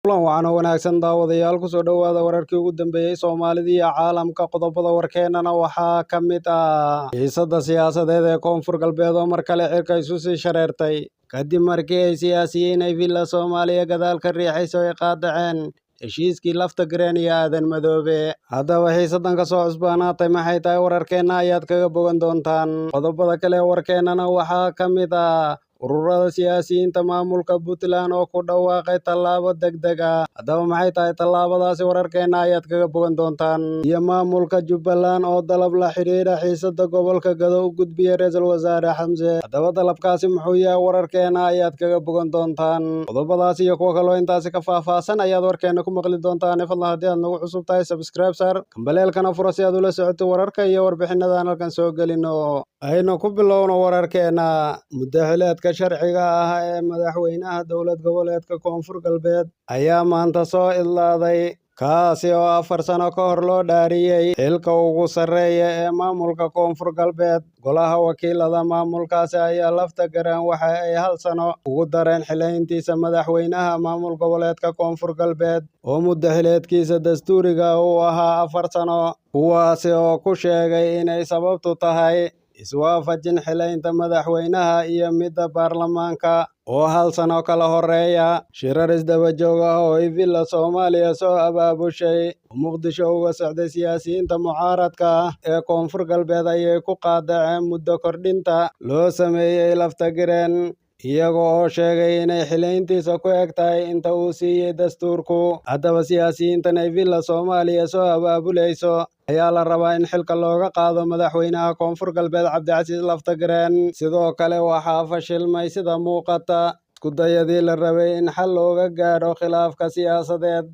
kulan wacan oo wanaagsan daawadayaal ku soo dhowaada wararkii ugu dambeeyay Soomaalida iyo caalamka qodobada warkeenana waxaa ka mid ah xiisadda siyaasadeed ee Koonfur Galbeed oo mar kale cirka isu sii shareertay kadib markii ay siyaasiyiin ay villa Soomaaliya gadaal ka riixayso ay qaadaceen heshiiskii lafta Gareen iyo Aadan Madoobe. Haddaba xiisaddan ka soo cusbaanaatay maxay tahay wararkeena ayaad kaga bogan doontaan. Qodobada kale ee warkeenana waxaa ka mid ah ururada siyaasiyiinta maamulka Puntland oo ku dhawaaqay tallaabo degdeg ah. Haddaba maxay tahay tallaabadaasi wararkeena ayaad kaga bogan doontaan. Iyo maamulka Jubbaland oo dalab la xiriira xiisadda gobolka Gado u gudbiyay Ra'iisul Wasaare Xamse. Haddaba dalabkaasi muxuu yahay wararkeena ayaad kaga bogan doontaan. Qodobadaas iyo kuwa kaloo intaasi ka faahfaahsan ayaad warkeena ku maqli doontaan. Fadlan haddii aad nagu cusub tahay subscribe sar kambaleelkana furo si aad ula socoto wararka iyo warbixinadan halkan soo gelino. Aynu ku bilowno wararkeena. Muddaxileedka sharciga ah ee madaxweynaha dowlad goboleedka Koonfur Galbeed ayaa maanta soo idlaaday, kaasi oo 4 sano ka hor loo dhaariyay xilka ugu sarreeya ee maamulka Koonfur Galbeed. Golaha wakiilada maamulkaasi ayaa lafta Gareen waxa ay 1 sano ugu dareen xileyntiisa madaxweynaha maamul goboleedka Koonfur Galbeed oo muddaxileedkiisa dastuuriga uu ahaa 4 sano, kuwaasi oo ku sheegay inay sababtu tahay iswaafajin xileynta madaxweynaha iyo midda baarlamaanka oo 1 sano kala horeeya. Shirar isdaba joog ah oo ay villa Soomaaliya soo abaabushay oo Muqdisho uga socday siyaasiyiinta mucaaradka ah ee Koonfur Galbeed ayay ku qaadaceen muddo kordhinta loo sameeyey lafta Gareen, iyaga oo sheegay inay xileyntiisa ku eg tahay inta uu siiyey dastuurku. Haddaba siyaasiyiintan ay villa Soomaaliya soo abaabulayso ayaa la rabaa in xilka looga qaado madaxweynaha Koonfur Galbeed Cabdicasiis lafta Gareen. Sidoo kale waxaa fashilmay sida muuqata isku dayadii la rabay in xal looga gaadho khilaafka siyaasadeed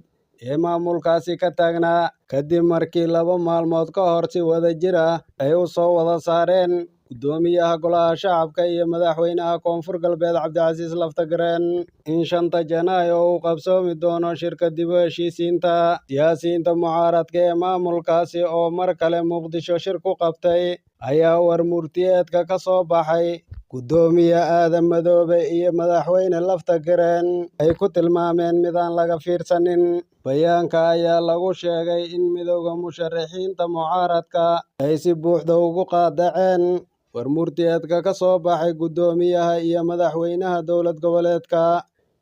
ee maamulkaasi ka taagnaa kadib markii 2 maalmood ka hor si wadajir ah ay u soo wada saareen gudoomiyaha golaha shacabka iyo madaxweynaha Koonfur Galbeed Cabdicasiis lafta Gareen in 5 Janaayo uu qabsoomi doono shirka dib u heshiisiinta. Siyaasiyiinta mucaaradka ee maamulkaasi oo mar kale Muqdisho shir ku qabtay ayaa war murtiyeedka ka soo baxay gudoomiye Aadan Madoobe iyo madaxweyne lafta Gareen ay ku tilmaameen mid aan laga fiirsanin. Bayaanka ayaa lagu sheegay in midowda musharaxiinta mucaaradka ay si buuxda ugu qaadaceen war murtiyeedka ka soo baxay gudoomiyaha iyo madaxweynaha dowlad goboleedka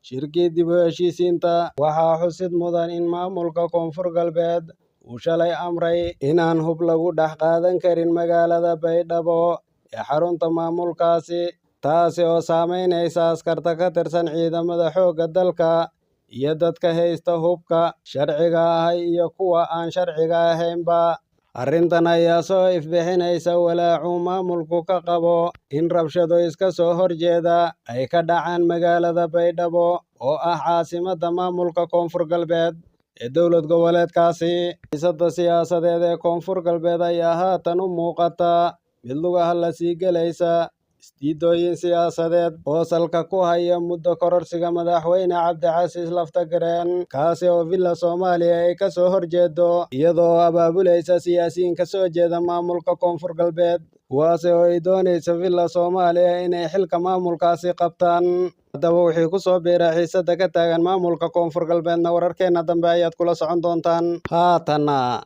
shirkii dib u heshiisiinta. Waxaa xusid mudan in maamulka Koonfur Galbeed uu shalay amray inaan hub lagu dhex qaadan karin magaalada Baydhabo ee xarunta maamulkaasi, taasi oo saameynaysa askarta ka tirsan ciidamada xoogga dalka iyo dadka haysta hubka sharciga ah iyo kuwa aan sharciga ahaynba. Arrintan ayaa soo ifbixinaysa walaacuu maamulku ka qabo in rabshado iska soo horjeeda ay ka dhacaan magaalada Baydhabo oo ah caasimadda maamulka Koonfur Galbeed ee dowlad goboleedkaasi. Xiisadda siyaasadeed ee Koonfur Galbeed ayaa haatan u muuqata mid lugaha la sii gelaysa isdiidooyin siyaasadeed oo salka ku haya muddo kororsiga madaxweyne Cabdicasiis lafta Gareen, kaasi oo villa Soomaaliya ay ka soo horjeedo iyadoo abaabulaysa siyaasiyiin ka soo jeeda maamulka Koonfur Galbeed, kuwaasi oo ay doonayso villa Soomaaliya inay xilka maamulkaasi qabtaan. Haddaba wixii ku soo biiray xiisadda ka taagan maamulka Koonfur Galbeedna wararkeena dambe ayaad kula socon doontaan. Haatana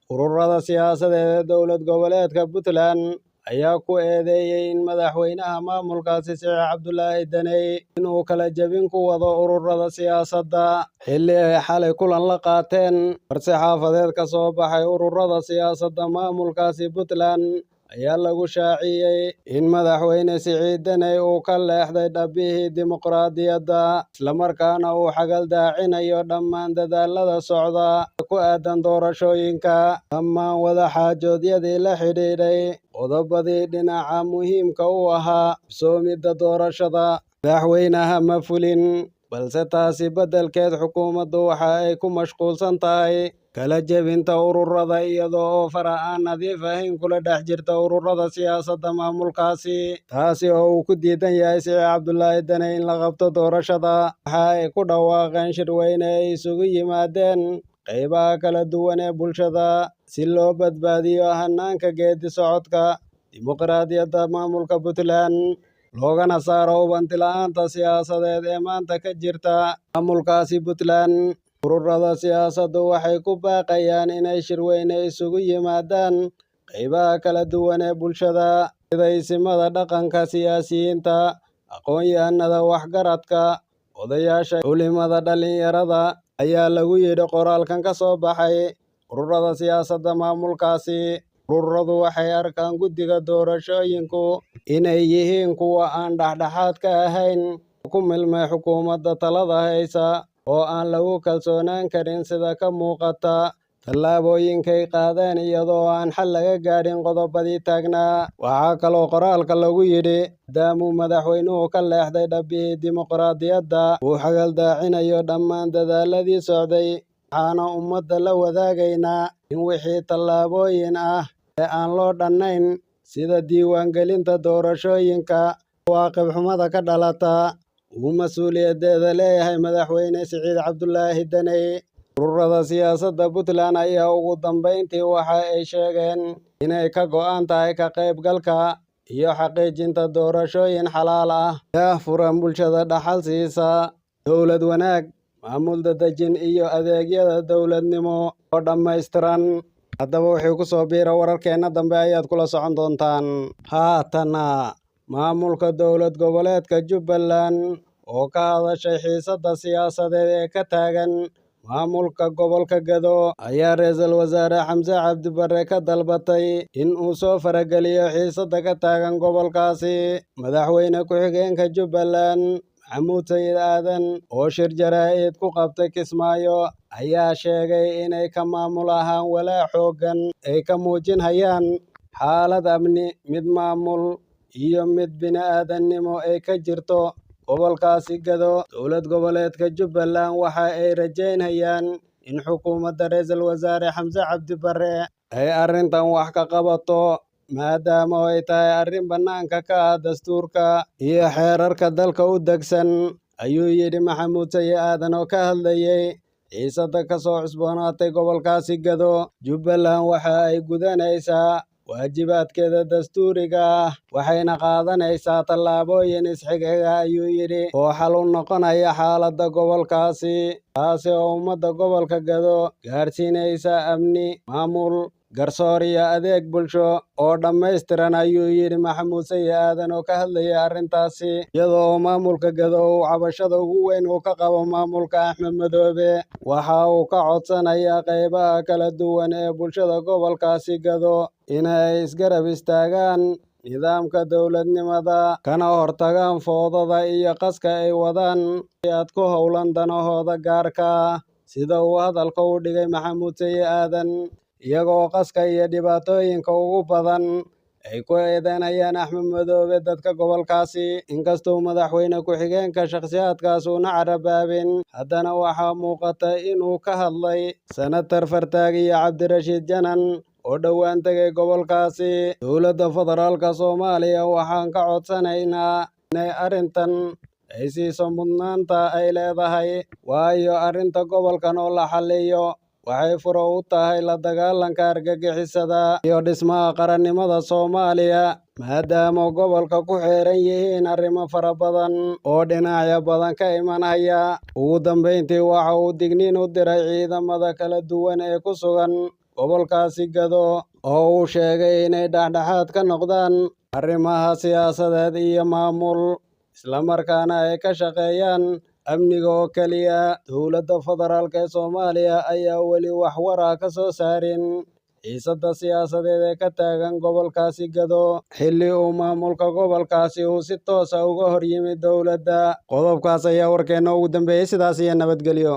ururada siyaasadeed ee dowlad goboleedka Puntland ayaa ku eedeeyay in madaxweynaha maamulkaasi Siciid Cabdulaahi Daney inuu kala jebin ku wado ururada siyaasadda xilli ay xalay kulan la qaateen. War-saxaafadeed ka soo baxay ururada siyaasadda maamulkaasi Puntland ayaa lagu shaaciyey in madaxweyne Siciid Daney uu ka leexday dhabbihii dimuqraadiyadda islamarkaana uu xagal daacinayo dhammaan dadaalada socda ku aadan doorashooyinka. Dhammaan wadaxaajoodyadii la xidhiidhay qodobadii dhinaca muhiimka u ahaa qabsoomidda doorashada madaxweynaha ma fulin, balse taasi beddelkeed xukuumaddu waxa ay ku mashquulsan tahay kala jebinta ururada iyada oo fara aan nadiif ahayn kula dhex jirta ururada siyaasadda maamulkaasi, taasi oo uu ku diidan yahay Siciid Cabdulaahi Daney in la qabto doorashada. Waxa ay ku dhawaaqeen shirweyne ay isugu yimaadeen qaybaha kala duwan ee bulshada si loo badbaadiyo hannaanka geedi socodka dimuqraadiyadda maamulka Puntland loogana saaro hubanti la'aanta siyaasadeed ee maanta ka jirta maamulkaasi Puntland. Ururada siyaasaddu waxay ku baaqayaan inay shirweyne isugu yimaadaan qaybaha kala duwan ee bulshada sida isimada dhaqanka, siyaasiyiinta, aqoon-yahanada, waxgaradka, odayaasha, culimada, dhalinyarada, ayaa lagu yidhi qoraalkan ka soo baxay ururada siyaasadda maamulkaasi. Ururadu waxay arkaan guddiga doorashooyinku inay yihiin kuwa aan dhexdhexaad ka ahayn, ku milmay xukuumadda talada haysa, oo aan lagu kalsoonaan karin sida ka muuqata tallaabooyinkay qaadeen iyadoo aan xal laga gaadhin qodobadii taagnaa. Waxaa kaloo qoraalka lagu yidhi maadaamuu madaxweynuhu ka leexday dhabbihii dimuqraadiyadda uu xagaldaacinayo dhammaan dadaaladii socday, waxaana ummadda la wadaagaynaa in wixii tallaabooyin ah ee aan loo dhannayn sida diiwaangelinta doorashooyinka cawaaqib xumada ka dhalata uu mas'uuliyaddeeda leeyahay madaxweyne Siciid Cabdulaahi Deni. Ururada siyaasadda Puntland ayaa ugu dambeyntii waxa ay sheegeen inay ka go'an tahay ka qaybgalka iyo xaqiijinta doorashooyin xalaal ah ee furan, bulshada dhaxal siisa dowlad wanaag, maamul dadejin iyo adeegyada dowladnimo oo dhammaystiran. Haddaba wixii ku soo biira wararkeena dambe ayaad kula socon doontaan. Haatana maamulka dowlad goboleedka Jubbaland oo ka hadashay xiisadda siyaasadeed ee ka taagan maamulka gobolka Gedo ayaa ra'iisul wasaare Xamse Cabdi Barre ka dalbatay in uu soo farageliyo xiisadda ka taagan gobolkaasi. Madaxweyne ku-xigeenka Jubbaland Maxamuud Sayid Aadan oo shir jaraa'id ku qabtay Kismaayo ayaa sheegay inay ka maamul ahaan walaac xooggan ay ka muujinayaan xaalad amni, mid maamul iyo mid bini'aadannimo ee ka jirto gobolkaasi Gedo. Dowlad goboleedka Jubbaland waxa ay rajeynayaan in xukuumadda ra'iisul wasaare Xamse Cabdi Barre ay arrintan wax ka qabato maadaama ay tahay arrin bannaanka ka ah dastuurka iyo xeerarka dalka u degsan, ayuu yidhi Maxamuud Sayid Aadan oo ka hadlayay xiisadda ka soo cusboonaatay gobolkaasi Gedo. Jubbaland waxa ay gudanaysaa waajibaadkeeda dastuuriga ah waxayna qaadanaysaa tallaabooyin isxiga, ayuu yidhi, oo xal u noqonaya xaaladda gobolkaasi, taasi oo ummadda gobolka Gedo gaarsiinaysa amni, maamul, garsoor iyo adeeg bulsho oo dhammaystiran, ayuu yidhi Maxamuud Sayid Aadan oo ka hadlayay arrintaasi iyadoo maamulka Gedo uu cabashada ugu weyn uu ka qabo maamulka Axmed Madoobe. Waxa uu ka codsanayaa qaybaha kala duwan ee bulshada gobolkaasi Gedo inay isgarab istaagaan nidaamka dowladnimada kana hortagaan foodada iyo qaska ay wadaan ad ku howlan danahooda gaarka ah, sida uu hadalka u dhigay Maxamuud Sayid Aadan, iyagoo qaska iyo dhibaatooyinka ugu badan ay ku eedeynayaan Axmed Madoobe dadka gobolkaasi. Inkastoo madaxweyne ku-xigeenka shakhsiyaadkaas uuna carabaabin, haddana waxaa muuqata inuu ka hadlay Senator Fartaag iyo Cabdirashiid Janan oo dhowaan tegay gobolkaasi. Dowladda federaalka Soomaaliya waxaan ka codsanaynaa inay arrintan ay siiso mudnaanta ay leedahay, waayo arrinta gobolkan oo la xalliyo waxay furo u tahay la dagaalanka argagixisada iyo dhismaha qarannimada Soomaaliya, maadaama gobolka ku xeeran yihiin arrimo fara badan oo dhinacyo badan ka imanaya. Ugu dambeyntii waxa uu digniin u diray ciidamada kala duwan ee ku sugan gobolkaasi Gedo oo uu sheegay inay dhexdhexaad ka noqdaan arrimaha siyaasadeed iyo maamul, islamarkaana ay ka shaqeeyaan amniga oo keliya. Dowladda federaalk ee Soomaaliya ayaa weli wax war ah ka soo saarin xiisadda siyaasadeed ee ka taagan gobolkaasi Gedo, xilli uu maamulka gobolkaasi uu si toos ah uga hor yimid dowladda. Qodobkaas ayaa warkeena ugu dambeeyay. Sidaas iyo nabadgelyo.